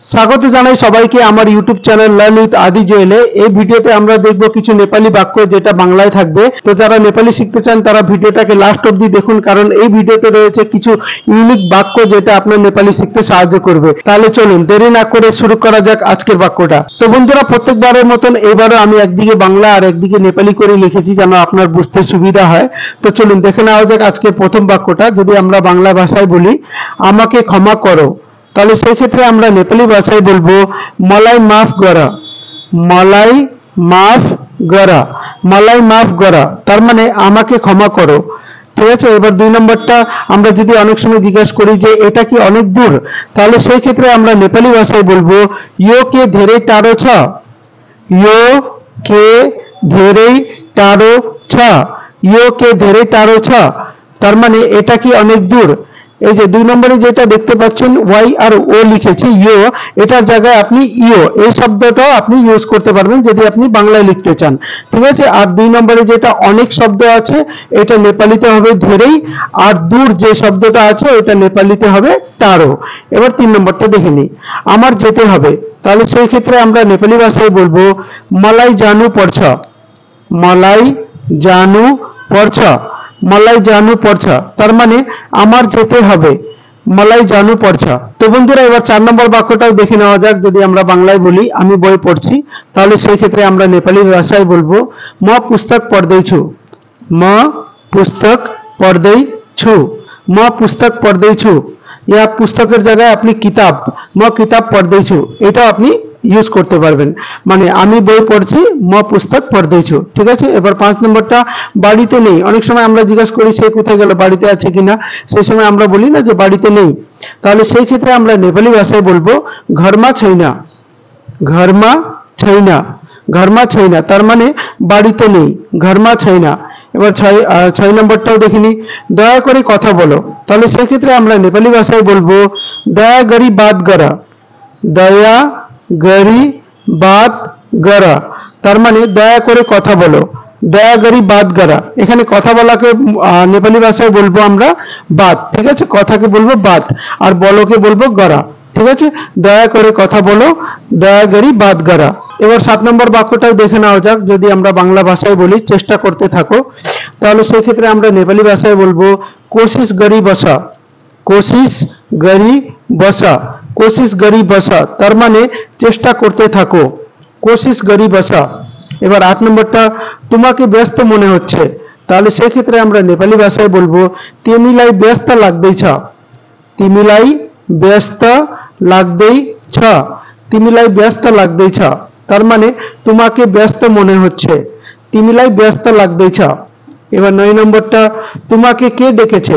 স্বাগত জানাই সবাইকে আমার ইউটিউব চ্যানেল লার্ন উইথ আদি জুয়েলে। এই ভিডিওতে আমরা দেখব কিছু নেপালি বাক্য যেটা বাংলায় থাকবে। তো যারা নেপালি শিখতে চান তারা ভিডিওটাকে লাস্ট অবধি দেখুন, কারণ এই ভিডিওতে রয়েছে কিছু ইউনিক বাক্য যেটা আপনার নেপালি শিখতে সাহায্য করবে। তাহলে চলুন দেরি না করে শুরু করা যাক আজকের বাক্যটা। তো বন্ধুরা, প্রত্যেকবারের মতন এবারও আমি একদিকে বাংলা আর একদিকে নেপালি করে লিখেছি যেন আপনার বুঝতে সুবিধা হয়। তো চলুন দেখে নেওয়া যাক আজকের প্রথম বাক্যটা। যদি আমরা বাংলা ভাষায় বলি আমাকে ক্ষমা করো, তাহলে সেই ক্ষেত্রে আমরা নেপালি ভাষায় বলবো मलाई माफ गरा। मलाई माफ गरा, मलाई माफ गरा তার মানে আমাকে ক্ষমা করো। ঠিক আছে, এবার দুই নম্বরটা আমরা যদি অনেক সময় জিজ্ঞাসা করি যে এটা কি অনেক দূর, তাহলে সেই ক্ষেত্রে আমরা নেপালি ভাষায় বলবো ইয়ো কে ধেরে টারো ছ। ইয়ো কে ধেরে টারো ছ, ইয়ো কে ধেরে টারো ছ তার মানে এটা কি অনেক দূর। এই যে দুই নম্বরে যেটা দেখতে পাচ্ছেন ওয়াই আর ও লিখেছি ইয়ো, এটার জায়গায় আপনি ইয়ো এই শব্দটাও আপনি ইউজ করতে পারবেন যদি আপনি বাংলায় লিখতে চান। ঠিক আছে, আর দুই নম্বরে যেটা অনেক শব্দ আছে এটা নেপালিতে হবে ধেরেই, আর দূর যে শব্দটা আছে এটা নেপালিতে হবে টারো। এবার তিন নম্বরটা দেখে নিই, আমার যেতে হবে, তাহলে সেই ক্ষেত্রে আমরা নেপালি ভাষায় বলবো मलाई जानु पर्छ। मलाई जानु पर्छ, मलाई जानु पर्छ তার মানে আমার যেতে হবে, मलाई जानु पर्छ। তো বন্ধুরা, এবার চার নম্বর বাক্যটাও দেখে নেওয়া যাক। যদি আমরা বাংলায় বলি আমি বই পড়ছি, তাহলে সেই ক্ষেত্রে আমরা নেপালি ভাষায় বলবো म पुस्तक पढ्दैछु। म पुस्तक पढ्दैछु, म पुस्तक पढ्दैछु, या पुस्तकेर জায়গায় আপনি কিতাব, म किताब पढ्दैछु এটা আপনি ইউজ করতে পারবেন, মানে আমি বই পড়ছি ম পুস্তক পড়তেইছো। ঠিক আছে, এবার পাঁচ নম্বরটা বাড়িতে নেই। অনেক সময় আমরা জিজ্ঞাসা করি সে কোথায় গেল, বাড়িতে আছে কিনা, সেই সময় আমরা বলি না যে বাড়িতে নেই, তাহলে সেই ক্ষেত্রে আমরা নেপালি ভাষায় বলবো ঘরমা छैन। ঘরমা छैन, ঘরমা छैन তার মানে বাড়িতে নেই, ঘরমা छैन। এবার ছয় নম্বরটাও দেখিনি, দয়া করে কথা বলো, তাহলে সেই ক্ষেত্রে আমরা নেপালি ভাষায় বলবো দয়া গরি বাত গরা। দয়া গরি বাত গরা তার মানে দয়া করে কথা বলো, দয়া গরি বাত গরা। এখানে কথা বলাকে নেপালি ভাষায় বলবো আমরা বাত। ঠিক আছে, কথাকে বলবো বাত আর বলোকে বলবো গরা। ঠিক আছে, দয়া করে কথা বলো, দয়া গরি বাত গরা। এবার সাত নম্বর বাক্যটাও দেখে নেওয়া যাক। যদি আমরা বাংলা ভাষায় বলি চেষ্টা করতে থাকো, তাহলে সেই ক্ষেত্রে আমরা নেপালি ভাষায় বলবো কোশিশ গরি বসা। কোশিশ গরি বসা, কোশিশ গরি বসা তার মানে চেষ্টা করতে থাকো, কোশিশ গরি বসা। এবার আট নম্বরটা তোমাকে ব্যস্ত মনে হচ্ছে, তাহলে সেই ক্ষেত্রে আমরা নেপালি ভাষায় বলবো তিমিলাই ব্যস্ত लाग्दैछ। তিমিলাই ব্যস্ত लाग्दैछ, তিমিলাই ব্যস্ত लाग्दैछ তার মানে তোমাকে ব্যস্ত মনে হচ্ছে, তিমিলাই ব্যস্ত लाग्दैछ। এবার নয় নম্বরটা তোমাকে কে ডেকেছে।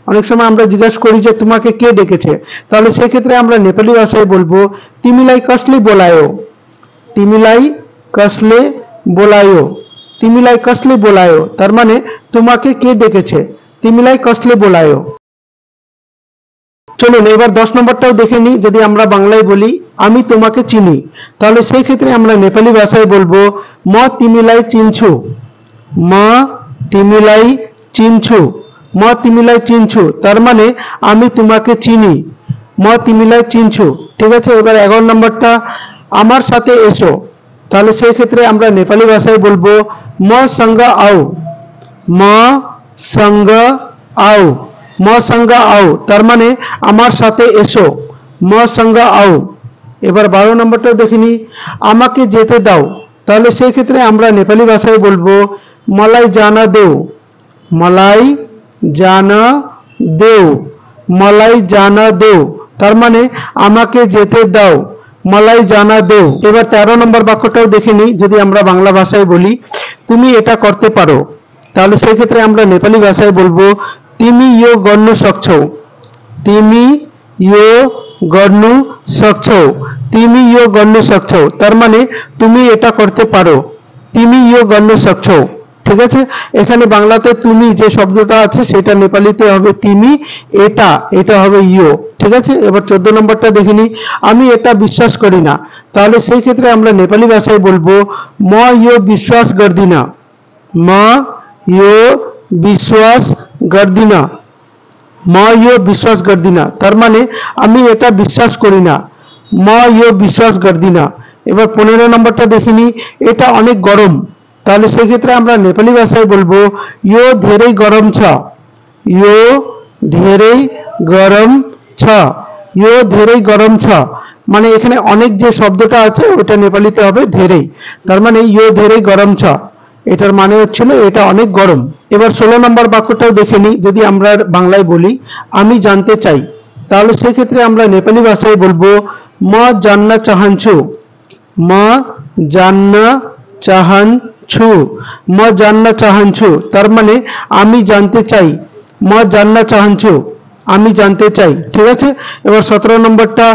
অনেক সময় আমরা জিজ্ঞাসা করি যে তোমাকে কে ডেকেছে, তাহলে সেই ক্ষেত্রে আমরা নেপালি ভাষায় বলবো তিমিলাই कसले बोलायो। তিমিলাই कसले बोलायो, তিমিলাই कसले बोलायो তার মানে তোমাকে কে ডেকেছে, তিমিলাই कसले बोलायो। চলুন এবার 10 নম্বরটাও দেখে নিই। যদি আমরা বাংলায় বলি আমি তোমাকে চিনি, তাহলে সেই ক্ষেত্রে আমরা নেপালি ভাষায় বলবো म तिमीलाई चिन्छु। म तिमीलाई चिन्छु, म तिमीलाई चिन्छु তার মানে আমি তোমাকে চিনি, म तिमीलाई चिन्छु। ঠিক আছে, এবার 11 নম্বরটা আমার সাথে এসো, তাহলে সেই ক্ষেত্রে আমরা নেপালি ভাষায় বলবো मसँग आऊ। मसँग आऊ, मसँग आऊ তার মানে আমার সাথে এসো, मसँग आऊ। এবার 12 নম্বরটাও দেখিনি আমাকে যেতে দাও, তাহলে সেই ক্ষেত্রে আমরা নেপালি ভাষায় বলবো मलाई जान देऊ। मलाई जान देऊ, मलाई जान देऊ তার মানে আমাকে যেতে দাও, मलाई जान देऊ। এবার 13 নম্বর বাক্যটাও দেখে নিই। যদি আমরা বাংলা ভাষায় বলি তুমি এটা করতে পারো, তাহলে সেই ক্ষেত্রে আমরা নেপালি ভাষায় বলবো तिमी यो गर्नु सक्छौ। तिमी यो गर्नु सक्छौ, तिमी यो गर्नु सक्छौ তার মানে তুমি এটা করতে পারো, तिमी यो गर्नु सक्छौ। ঠিক আছে, এখানে বাংলাতে তুমি যে শব্দটা আছে সেটা নেপালিতে হবে তিমি, এটা এটা হবে ইয়ো। ঠিক আছে, এবার 14 নম্বরটা দেখে নিই আমি এটা বিশ্বাস করি না, তাহলে সেই ক্ষেত্রে আমরা নেপালি ভাষায় বলবো म यो विश्वास गर्दिन। म यो विश्वास गर्दिन, म यो विश्वास गर्दिन তার মানে আমি এটা বিশ্বাস করি না, म यो विश्वास गर्दिना। এবার 15 নম্বরটা দেখিনি, এটা অনেক গরম, তাহলে সেই ক্ষেত্রে আমরা নেপালি ভাষায় বলবো यो धेरै गरम छ। यो धेरै गरम छ, यो धेरै गरम छ, মানে এখানে অনেক যে শব্দটা আছে ওটা নেপালিতে হবে ধেরেই, তার মানে यो धेरै गरम छ, এটার মানে হচ্ছিল এটা অনেক গরম। এবার 16 নম্বর বাক্যটাও দেখে নিই, যদি আমরা বাংলায় বলি আমি জানতে চাই, তাহলে সেই ক্ষেত্রে আমরা নেপালি ভাষায় বলবো म जान्न चाहन्छु। म जान्न चाहन्छु, म जान्न चाहन्छु, তার মানে আমি জানতে চাই। म जान्न चाहन्छु, আমি জানতে চাই, ঠিক আছে। এবার 17 নম্বরটা,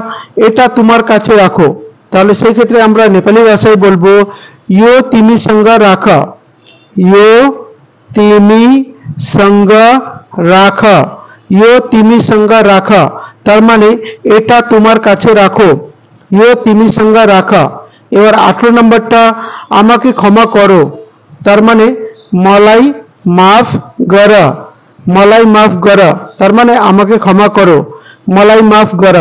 এটা তোমার কাছে রাখো, তাহলে সেই ক্ষেত্রে আমরা নেপালি ভাষায় বলবো यो तिमीसँग राख। यो तिमीसँग राख, यो तिमीसँग राख, তার মানে এটা তোমার কাছে রাখো, यो तिमीसँग राख। এবার 18 নম্বরটা, আমাকে ক্ষমা করো, তার মানে मलाई माफ गर। मलाई माफ गर, তার মানে আমাকে ক্ষমা করো, मलाई माफ गर,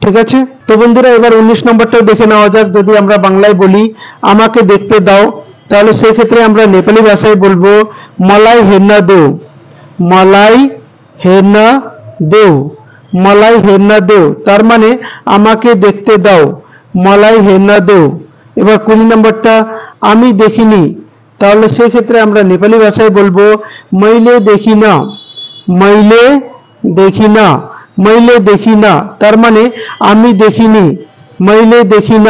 ঠিক আছে। তো বন্ধুরা এবার 19 নম্বরটাও দেখে নেওয়া যাক, যদি আমরা বাংলায় বলি আমাকে দেখতে দাও, তাহলে সেই ক্ষেত্রে আমরা নেপালি ভাষায় বলবো मलाई हेर्न देऊ। मलाई हेर्न देऊ, मलाई हेर्न देऊ, তার মানে আমাকে দেখতে দাও, मलाई हेर्न देऊ। এবার 20 নম্বরটা, আমি দেখিনি, তাহলে সেই ক্ষেত্রে আমরা নেপালি ভাষায় বলবো मैले देखिन। मैले देखिन, मैले देखिन, তার মানে আমি দেখিনি, मैले देखिन।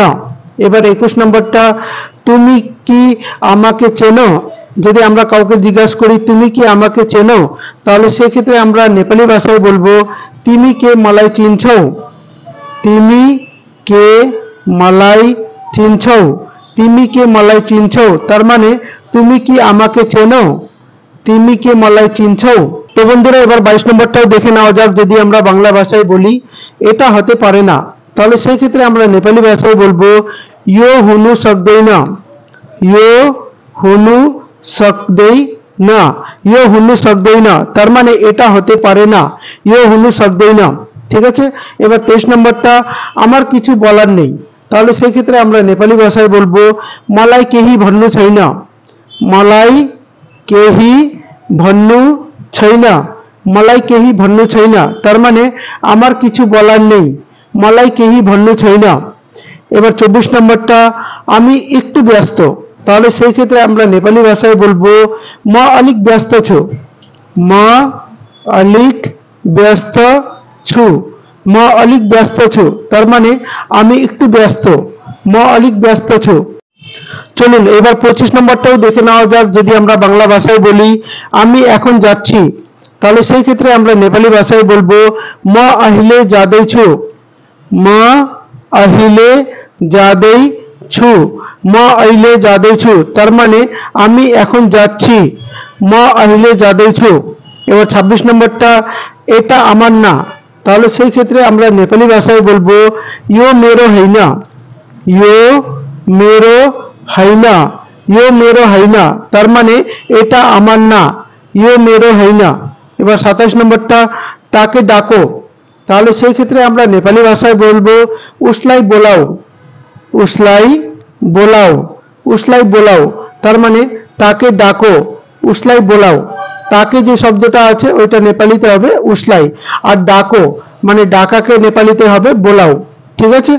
এবার 21 নম্বরটা, তুমি কি আমাকে চেনো, যদি আমরা কাউকে জিজ্ঞাসা করি তুমি কি আমাকে চেনো, তাহলে সেই ক্ষেত্রে আমরা নেপালি ভাষায় বলবো तिमी के मलाई चिन्छौ। तिमी के मलाई चिन्छौ, तिमी के मलाई चिन्छौ, তার মানে তুমি কি আমাকে চেনো, तिमी के मलाई चिन्छौ। তো বন্ধুরা এবার 22 নম্বরটাও দেখে নেওয়া যাক, যদি আমরা বাংলা ভাষায় বলি এটা হতে পারে না, তাহলে সেই ক্ষেত্রে আমরা নেপালি ভাষায় বলবো यो हुनु सक्दैन। यो हुनु सक्दैन, यो हुनु सक्दैन, তার মানে এটা হতে পারে না, यो हुनु सक्दैन, ঠিক আছে। এবার 23 নম্বরটা, আমার কিছু বলার নেই, তাহলে সেই ক্ষেত্রে আমরা নেপালি ভাষায় বলবো मलाई केही भन्नु छैन। मलाई केही भन्नु छैन, मलाई केही भन्नु छैन, তার মানে আমার কিছু বলার নেই, मलाई केही भन्नु छैन। এবার 24 নম্বরটা, আমি একটু ব্যস্ত, তাহলে সেই ক্ষেত্রে আমরা নেপালি ভাষায় বলবো म अलिक व्यस्त छु। म अलिक व्यस्त छु, म अलिक व्यस्त छु, তার মানে আমি একটু ব্যস্ত, म अलिक व्यस्त छु। চলুন এবার 25 নম্বরটাও দেখে নেওয়া যাক, যদি আমরা বাংলা ভাষায় বলি আমি এখন যাচ্ছি, তাহলে সেই ক্ষেত্রে আমরা নেপালি ভাষায় বলবো म अहिले जाँदैछु। म अहिले जाँदैछु, म अहिले जाँदैछु, তার মানে আমি এখন যাচ্ছি, म अहिले जाँदैछु। এবার 26 নম্বরটা, এটা আমার না, তাহলে সেই ক্ষেত্রে আমরা নেপালি ভাষায় বলবো यो मेरो हैन। यो मेरो हैन, यो मेरो हैन, তার মানে এটা আমার না, यो मेरो हैन। এবার 27 নম্বরটা, তাকে ডাকো, তাহলে সেই ক্ষেত্রে আমরা নেপালি ভাষায় বলবো उसलाई बोलाओ। उसलाई बोलाओ, उसलाई बोलाओ, তার মানে তাকে ডাকো, उसलाई बोलाओ। তাকে যে শব্দটা আছে ওইটা নেপালিতে হবে उसलाई, আর ডাকো মানে ডাকাকে নেপালিতে হবে बोलाओ, ঠিক আছে।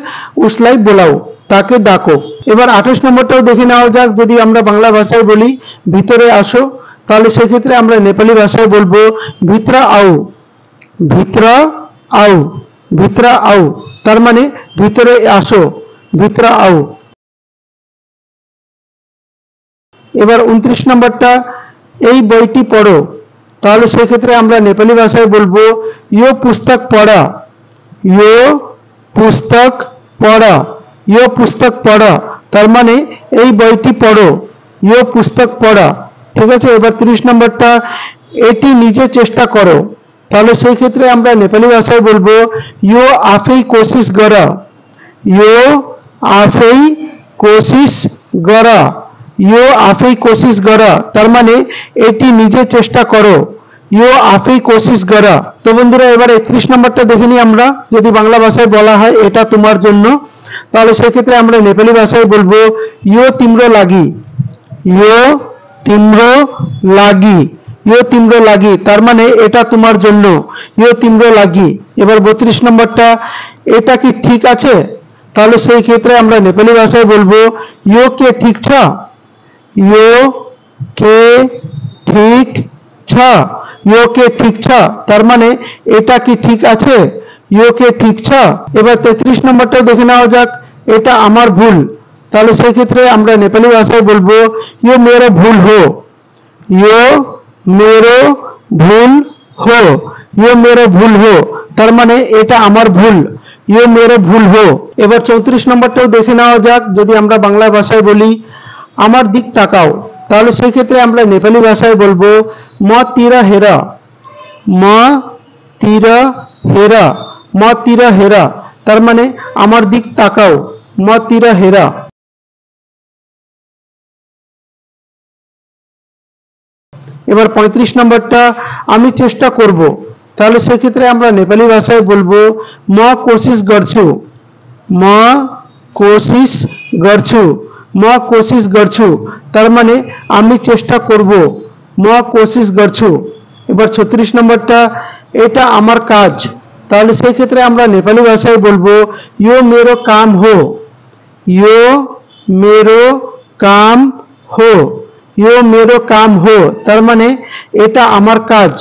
उसलाई बोलाओ, তাকে ডাকো। এবার 28 নম্বরটাও দেখে নেওয়া যাক, যদি আমরা বাংলা ভাষায় বলি ভিতরে আসো, তাহলে সেই ক্ষেত্রে আমরা নেপালি ভাষায় বলবো ভিতরা আও। ভিতরা আও, ভিতরা আও, তার মানে ভিতরে আসো, ভিতরা আও। এবার 29 নম্বরটা, এই বইটি পড়ো, তাহলে সেই ক্ষেত্রে আমরা নেপালি ভাষায় বলবো यो पुस्तक पढ। यो पुस्तक पढ, यो पुस्तक पढ, তার মানে এই বইটি পড়ো, यो पुस्तक पढ, ঠিক আছে। এবার 30 নম্বরটা, এটি নিজে চেষ্টা করো, তাহলে সেই ক্ষেত্রে আমরা নেপালি ভাষায় বলবো यो आफै कोसिस गर। यो आफै कोसिस गर, यो आफै कोसिस गर, তার মানে এটি নিজে চেষ্টা করো, यो आफी कोशिश करा। तो बंधुरा एबार 31 नम्बरটা দেখে নিই আমরা। যদি বাংলা ভাষায় বলা হয় এটা তোমার জন্য, তাহলে সেই ক্ষেত্রে আমরা নেপালি ভাষায় বলবো यो तिम्रो लागि, यो तिम्रो लागि, यो तिम्रो लागि, তার মানে এটা তোমার জন্য, यो तिम्रो लागि। এবার 32 নম্বরটা, এটা কি ঠিক আছে? তাহলে সেই ক্ষেত্রে আমরা নেপালি ভাষায় বলবো यो के ठीक छ, यो के ठीक छ, यो के ठीक छ, তার মানে এটা কি ঠিক আছে, यो के ठीक छ। এবার 33 নম্বরটাও দেখে নেওয়া যাক, এটা আমার ভুল, তাহলে সেই ক্ষেত্রে আমরা নেপালি ভাষায় বলবো यो मेरो भूल हो, यो मेरो भूल हो, यो मेरो भूल हो, তার মানে এটা আমার ভুল, यो मेरो भूल हो। এবার 34 নম্বরটাও দেখে নেওয়া যাক, যদি আমরা বাংলা ভাষায় বলি আমার দিক তাকাও, তাহলে সেই ক্ষেত্রে আমরা নেপালি ভাষায় বলবো म तिर हेर, म तिर हेर, म तिर हेर, তার মানে আমার দিক তাকাও, म तिर हेर। এবার 35 নম্বরটা, আমি চেষ্টা করব, তাহলে সেই ক্ষেত্রে আমরা নেপালি ভাষায় বলবো म कोशिश गर्छु, म कोशिश गर्छु, म कोशिश गर्छु, তার মানে আমি চেষ্টা করব, म कोशिश गर्छु। এবার 36 নম্বরটা, এটা আমার কাজ, তাহলে সেই ক্ষেত্রে আমরা নেপালি ভাষায় বলবো यो मेरो काम हो, यो मेरो काम हो, यो मेरो काम हो, তার মানে এটা আমার কাজ,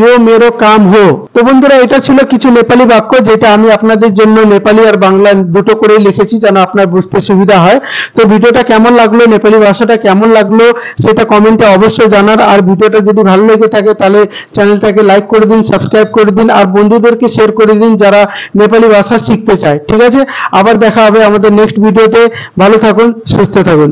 यो मेरो काम हो। তো বন্ধুরা এটা ছিল কিছু নেপালি বাক্য যেটা আমি আপনাদের জন্য নেপালি আর বাংলা দুটো করেই লিখেছি যেন আপনার বুঝতে সুবিধা হয়। তো ভিডিওটা কেমন লাগলো, নেপালি ভাষাটা কেমন লাগলো সেটা কমেন্টে অবশ্যই জানার। আর ভিডিওটা যদি ভালো লেগে থাকে তাহলে চ্যানেলটাকে লাইক করে দিন, সাবস্ক্রাইব করে দিন আর বন্ধুদেরকে শেয়ার করে দিন যারা নেপালি ভাষা শিখতে চায়। ঠিক আছে, আবার দেখা হবে আমাদের নেক্সট ভিডিওতে। ভালো থাকুন, সুস্থ থাকুন।